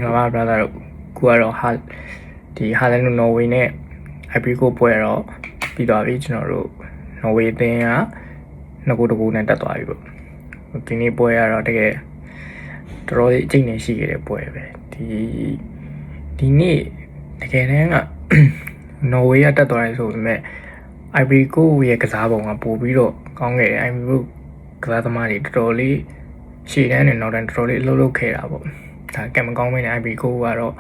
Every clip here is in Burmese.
ငါဘာ brother တို့ကိုကတော့ဒီဟာလန်တို့နော်ဝေနဲ့ Ivory Coast ပွဲတော့ပြီးသွားပြီကျွန်တော်တို့နော်ဝေအသင်းက2 ဂိုး 1 ဂိုးနဲ့တက်သွားပြီပေါ့ဒီနေ့ပွဲကတော့တကယ်တော်တော်လေးအကျိတ်နေရှိခဲ့တဲ့ပွဲပဲဒီနေ့တကယ်တမ်းကနော်ဝေကတက်သွားတယ်ဆိုပေမဲ့ Ivory Coast ရဲ့ကစားပုံကပိုပြီးတော့ကောင်းခဲ့တယ် Ivory Coast ကစားသမားတွေတော်တော်လေးရှေ့တန်းနဲ့နောက်တန်းတော်တော်လေးလှုပ်လှုပ်ခဲ့တာပေါ့ဒါကံမကောင်းမင်းနဲ့ Ivory Coast ကတော့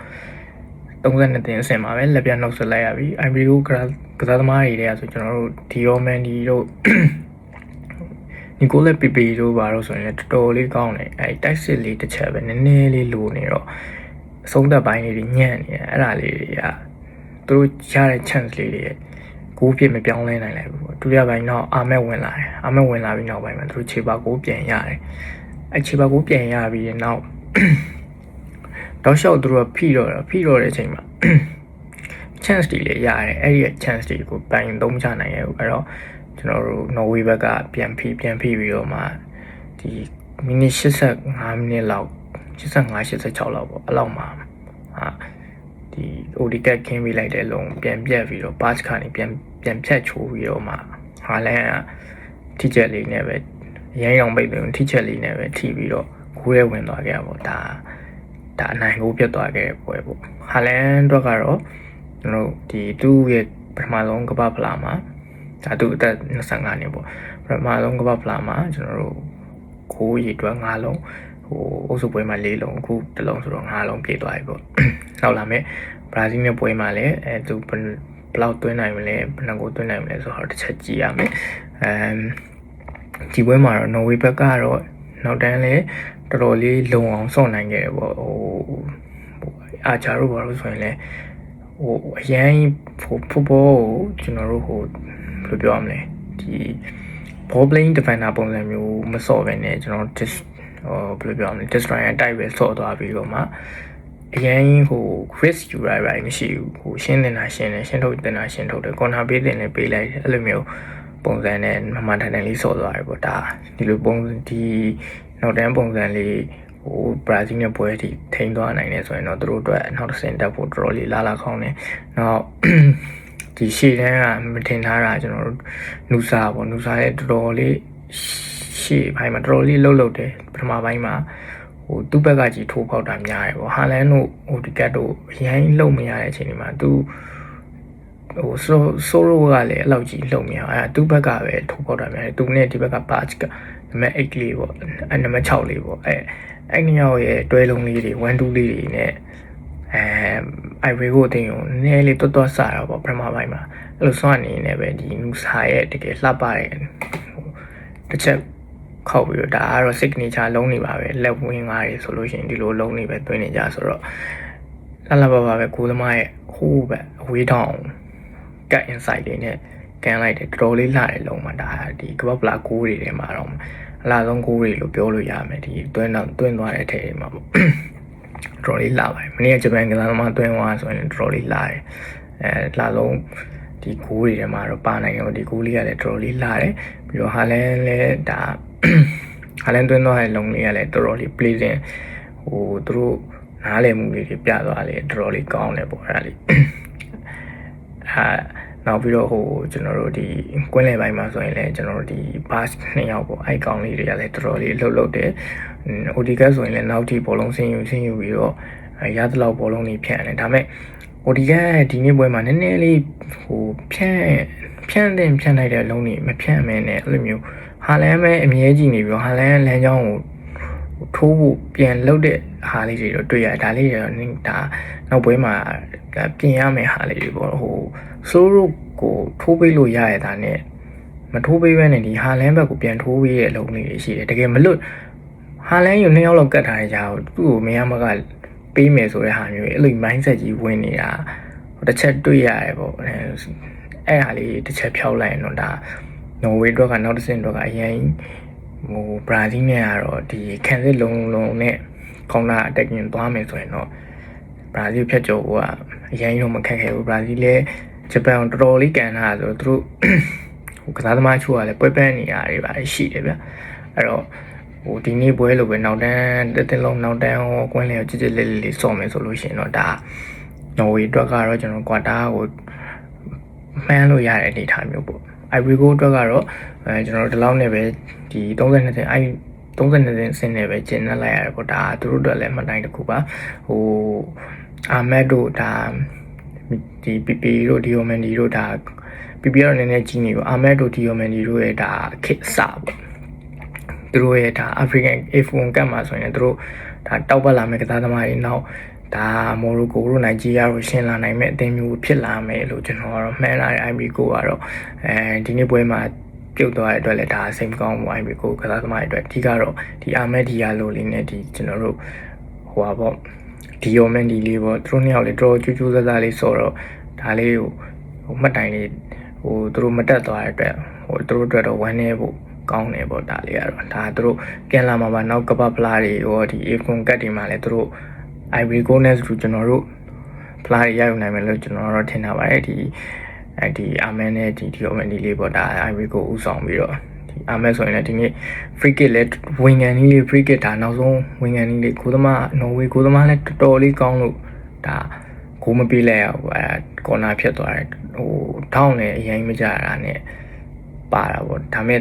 32တင်အဆင့်မှာပဲလက်ပြနှုတ်ဆက်လိုက်ရပြီ Ivory Coast ကစားသမားတွေတွေကဆိုကျွန်တော်တို့ဒီယိုမန်ဒီတို့နီကိုလက်ပီပီတို့ဘာလို့ဆိုရင်လည်းတော်တော်လေးကောင်းတယ်အဲတိုက်စစ်လေးတစ်ချက်ပဲနည်းနည်းလေးလိုနေတော့အဆုံးသက်ပိုင်းလေးညံ့နေတယ်အဲ့ဒါလေးတွေကသူတို့ရတဲ့ chance လေးတွေကိုးပြစ်မပြောင်းလဲနိုင်လိုက်ဘူးပေါ့ဒုတိယပိုင်းတော့အာမက်ဝင်လာတယ်အာမက်ဝင်လာပြီးနောက်ပိုင်းမှာသူတို့ခြေပါကိုပြန်ရတယ်အဲခြေပါကိုပြန်ရပြီးနောက်တော့ရှော့သူတို့ဖိတော့တဲ့အချိန်မှာ chance တွေလည်းရတယ်အဲ့ဒီ chance တွေကိုပိုင်သုံးချနိုင်ရဘူးအဲ့တော့ကျွန်တော်တို့နော်ဝေဘက်ကပြန်ဖိပြီးတော့မှဒီမိနစ်85မိနစ်လောက်86လောက်ပေါ့အဲ့လောက်မှာဒီ OD ကခင်းပြီးလိုက်တဲ့လုံးပြန်ပြတ်ပြီးတော့ pass ခါနေပြန်ဖြတ်ချိုးပြီးတော့မှဟာလန်ကထိချက်လေးနဲ့ပဲရိုင်းအောင်ပိတ်တယ်ထိချက်လေးနဲ့ပဲထိပြီးတော့ကိုယ်ရဲဝင်သွားခဲ့ရပေါ့ဒါအနိုင်ကိုပြတ်သွားခဲ့တဲ့ပွဲပေါ့ဟာလန်အတွက်ကတော့ကျွန်တော်ဒီသူ့ရဲ့ပထမဆုံးကမ္ဘာဖလားမှာဒါသူအသက်25နှစ်ပေါ့ပထမဆုံးကမ္ဘာဖလားမှာကျွန်တော်တို့ကိုးရီအတွက်5လုံးအုပ်စုပွဲမှာ4လုံးအခုတစ်လုံးဆိုတော့5လုံးပြည့်သွားပြီပေါ့နောက်လာမယ်ဘရာဇီးနဲ့ပွဲမှာလည်းသူဘယ်လောက်သွင်းနိုင်မလဲဘယ်နှကိုသွင်းနိုင်မလဲဆိုတော့တစ်ချက်ကြည့်ရမယ်ဒီပွဲမှာတော့နော်ဝေဘက်ကတော့နောက်တန်းလဲတော်တော်လေးလုံအောင်စောင့်နိုင်ခဲ့တယ်ပေါ့အာချာတို့ဘာလို့ဆိုရင်လဲအရင်footballကိုကျွန်တော်တို့ဘယ်လိုပြောရမလဲဒီ ball playing defender ပုံစံမျိုးမစော့ပဲねကျွန်တော်ဘယ်လိုပြောရမလဲ destroyer တိုက်ပဲစော့သွားပြီးတော့မှအရင်risk ယူရတာမရှိဘူးရှင်းနေတာရှင်းတယ်ရှင်းထုတ်တင်တာရှင်းထုတ်တယ် corner ပေးတင်လည်းပေးလိုက်တယ်အဲ့လိုမျိုးပုံစံနဲ့မှန်တယ်လေးစော့သွားတယ်ပေါ့ဒါဒီလိုပုံဒီနောက်တန်းပုံစံလေးဘရာဇီးနဲ့ပွဲထိထိန်းသွားနိုင်တယ်ဆိုရင်တော့သူတို့အတွက်နောက်တစ်ဆင့်တက်ဖို့တော်တော်လေးလာကောင်းတယ်နောက်ဒီရှေ့တန်းကမထင်ထားတာကျွန်တော်တို့နူစာပေါ့နူစာရဲ့တော်တော်လေးရှေ့ဘိုင်းမှာတော်တော်လေးလှုပ်တယ်ပထမပိုင်းမှာသူ့ဘက်ကကြီးထိုးပေါက်တာများတယ်ပေါ့ဟာလန်တို့ဒီကတ်တို့ရိုင်းလှုပ်မရတဲ့အချိန်တွေမှာသူဆိုရိုကလည်းအဲ့လောက်ကြီးလှုပ်မရအဲ့သူ့ဘက်ကပဲထိုးပေါက်တာများတယ်သူနဲ့ဒီဘက်ကပါချ်ကနံပါတ်8လေးပေါ့အဲ့နံပါတ်6လေးပေါ့အဲ့နှစ်ယောက်ရဲ့တွဲလုံးလေးတွေ1 2လေးတွေနဲ့Ivory Coast အတင်းကိုနည်းလေးတွတ်ဆတာပေါ့ပထမပိုင်းမှာအဲ့လိုစွန့်နေနေပဲဒီနူစာရဲ့တကယ်လှပတဲ့တစ်ချက်ခောက်ပြီးတော့ဒါကတော့ signature လုံးနေပါပဲလက်ဝင်းကားတွေဆိုလို့ရှိရင်ဒီလိုလုံးနေပဲတွင်းနေကြဆိုတော့လှပပါပဲကိုသမားရဲ့ဟိုးပဲအဝေးတောင်ကတ် inside တွေနဲ့ကန်လိုက်တယ်တော်တော်လေးလှတယ်လုံးမှာဒါဒီကပတ်ပလာကိုးတွေထဲမှာတော့အလားဆုံးကိုးတွေလို့ပြောလို့ရမယ်ဒီတွင်းသွားတဲ့အထက်တွေမှာပေါ့တော်တော်လေးလှပါတယ်မနေ့ကဂျပန်ကစားသမားတွင်းသွားဆိုရင်တော်တော်လေးလှတယ်လှလုံးဒီကိုးတွေထဲမှာတော့ပါနိုင်ရောဒီကိုးလေးကလည်းတော်တော်လေးလှတယ်ပြီးတော့ဟာလန်လည်းဒါဟာလန်တွင်းသွားတဲ့လုံးလေးကလည်းတော်တော်လေး pleasing သူတို့နားလည်မှုလေးတွေပြသွားလေတော်တော်လေးကောင်းတယ်ပေါ့အဲ့ဒါလေးနောက်ပြီးတော့ကျွန်တော်တို့ဒီကွင်းလယ်ပိုင်းမှာဆိုရင်လည်းကျွန်တော်တို့ဒီ pass 2ယောက်ပေါ့အဲ့ကောင်လေးတွေကလည်းတော်တော်လေးလှုပ်တယ်OD ကဆိုရင်လည်းနောက်ထိဘောလုံးဆင်းယူပြီးတော့ရသလောက်ဘောလုံးတွေဖြန့်တယ်ဒါပေမဲ့ OD ကဒီနေ့ပွဲမှာနည်းနည်းလေးဖြန့်လိုက်တဲ့အလုံးတွေမဖြန့်မဲနဲ့အဲ့လိုမျိုးဟာလန်ပဲအမြဲကြည့်နေပြီးတော့ဟာလန်လမ်းကြောင်းကိုထိုးဖို့ပြန်လှုပ်တဲ့ဟာလေးတွေတော့တွေ့ရတယ်ဒါလေးတွေတော့ဒါနောက်ပွဲမှာပြင်ရမယ့်ဟာလေးတွေပေါ့ဆိုရိုကိုထိုးပေးလို့ရရတာနဲ့မထိုးပေးဘဲနဲ့ဒီဟာလန်ဘက်ကိုပြန်ထိုးပေးရဲ့အလုံးလေးတွေရှိတယ်တကယ်မလွတ်ဟာလန်ယူ2ယောက်လောက်ကတ်ထားတဲ့ကြားကိုသူ့ကိုမရမကပေးမယ်ဆိုတဲ့ဟာမျိုးအဲ့လို mindset ကြီးဝင်နေတာတစ်ချက်တွေ့ရတယ်ပေါ့အဲ့ဟာလေးတစ်ချက်ဖြောက်လိုက်ရင်တော့ဒါနော်ဝေတို့ကနောက်တစ်ဆင့်တော့ကအရင်ဘရာဇီးနဲ့ကတော့ဒီခံစစ်လုံးနဲ့ကောင်းတာအတက်ရင်သွားမယ်ဆိုရင်တော့ဘရာဇီးဖြတ်ကျော်ကအရင်တော့မခက်ခဲဘူးဘရာဇီးလည်းဂျပန်တော်တော်လေးကန်တာဆိုတော့သူတို့ကစားသမားချို့ကလည်းပွဲပန်းနေရတယ်ပါရှိတယ်ဗျအဲ့တော့ ဟိုဒီနေ့ပွဲလို့ပဲနောက်တန်းတက်လုံးနောက်တန်းဟောကွင်းလေးကိုကြစ်လေးစော့မယ်ဆိုလို့ရှိရင်တော့ဒါနော်ဝေအတွက်ကတော့ကျွန်တော်ကွာတာကိုမှန်းလို့ရတဲ့အနေအထားမျိုးပေါ့ Ivory Coast အတွက်ကတော့ကျွန်တော်တို့ဒီလောက်နဲ့ပဲဒီ32တင်32တင်အဆင့်နဲ့ပဲကျင်းနေလိုက်ရတယ်ပေါ့ဒါသူတို့အတွက်လည်းမှတ်တိုင်းတစ်ခုပါဟိုအာမက်တို့ဒါဒီ PP တို့ Diomandi တို့ဒါ PP တော့နည်းနည်းကြီးနေပေါ့အာမက်တို့ Diomandi တို့ရဲ့ဒါခစ်စပေါ့သူတို့ရဲ့ဒါ African F1 ကတ်မှာဆိုရင်သူတို့ဒါတောက်ပတ်လာမယ့်ကစားသမားတွေနောက်ဒါမော်ရိုကိုတို့နိုင်ဂျီးယားတို့ရှင်းလာနိုင်မဲ့အသင်းမျိုးဖြစ်လာမယ်လို့ကျွန်တော်ကတော့မှန်းလာတဲ့ Ivory Coast ကတော့ဒီနေ့ပွဲမှာပြုတ်သွားတဲ့အတွက်လည်းဒါစိတ်မကောင်းဘူး Ivory Coast ကစားသမားတွေအတွက်အဓိကတော့ဒီအာမက်ဒီယာလိုလေးနဲ့ဒီကျွန်တော်တို့ဟိုပါပေါ့ဒီယိုမန်ဒီလေးပေါ့သူတို့နှစ်ယောက်လေးတော်ကျူးကျူးဆဆလေးဆိုတော့ဒါလေးကိုဟိုမှတ်တိုင်လေးဟိုသူတို့မတက်သွားတဲ့အတွက်ဟိုသူတို့အတွက်တော့ဝမ်းနေဖို့ကောင်းတယ်ပေါ့ဒါလေးကတော့ဒါသူတို့ကန်လာမှာပါနောက်ကပဖလားတွေရောဒီ F1 ကတ်တွေမှာလည်းသူတို့ Ivory Coast နဲ့ဆိုကျွန်တော်တို့ဖလားတွေရယူနိုင်မယ်လို့ကျွန်တော်တော့ထင်တာပါတယ်ဒီအာမန်နဲ့ဒီယိုမန်ဒီလေးပေါ့ဒါ Ivory Coast ဦးဆောင်ပြီးတော့ဒီအာမန်ဆိုရင်လည်းဒီနေ့ free kick လည်းဝင်ကန်ကြီးလေး free kick ဒါနောက်ဆုံးဝင်ကန်ကြီးလေးကိုသမားနော်ဝေကိုသမားလည်းတော်တော်လေးကောင်းလို့ဒါကိုမပေးလိုက်ရဘူးကော်နာဖြစ်သွားတယ်ဟိုထောင်းလည်းအရင်မကြတာနဲ့ပါတာပေါ့ဒါမဲ့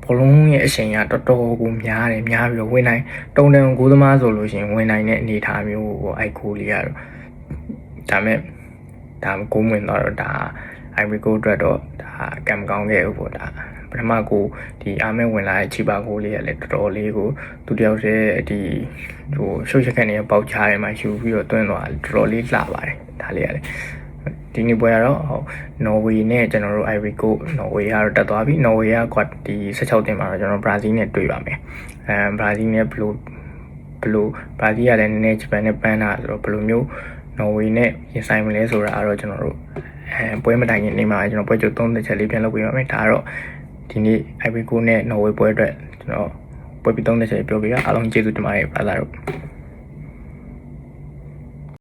ဘလုံးရဲ့အချိန်ကတော်တော်ကိုများတယ်များပြီးတော့ဝင်နိုင်တုံတန်ကိုသမားဆိုလို့ရှိရင်ဝင်နိုင်တဲ့အနေအထားမျိုးပေါ့အိုက်ကိုလေးကတော့ဒါမဲ့ဒါကိုဝင်တော့ဒါ Ivory Coast အတွက်တော့ဒါကံမကောင်းခဲ့ဘူးပေါ့ဒါပထမကိုဒီအာမဲဝင်လာတဲ့ချီပါကိုလေးကလည်းတော်တော်လေးကိုသူတယောက်တည်းဒီဟိုရှုပ်ချက်ခက်နေတဲ့ပေါက်ချားထဲမှာယူပြီးတော့တွန်းသွားတော်တော်လေးလှပါတယ်ဒါလေးကလည်းဒီနေ့ပွဲကတော့နော်ဝေနဲ့ကျွန်တော်တို့ Ivory Coast နော်ဝေကတော့တက်သွားပြီနော်ဝေကကွာဒီ16တင်မှာတော့ကျွန်တော်ဘရာဇီးနဲ့တွေ့ပါမယ်ဘရာဇီးနဲ့ဘလူးဘရာဇီးကလည်းနည်းနည်းဂျပန်နဲ့ပန်းတာဆိုတော့ဘယ်လိုမျိုးနော်ဝေနဲ့ရင်ဆိုင်မလဲဆိုတာကတော့ကျွန်တော်တို့ပွဲမတိုင်ခင်နေမှာကျွန်တော်ပွဲကြို3ချက်လေးပြန်လုပ်ပေးပါမယ်ဒါကတော့ဒီနေ့ Ivory Coast နဲ့နော်ဝေပွဲအတွက်ကျွန်တော်ပွဲပြီး3ချက်ပြောပြရအားလုံးကျေးဇူးတင်ပါတယ် brother တို့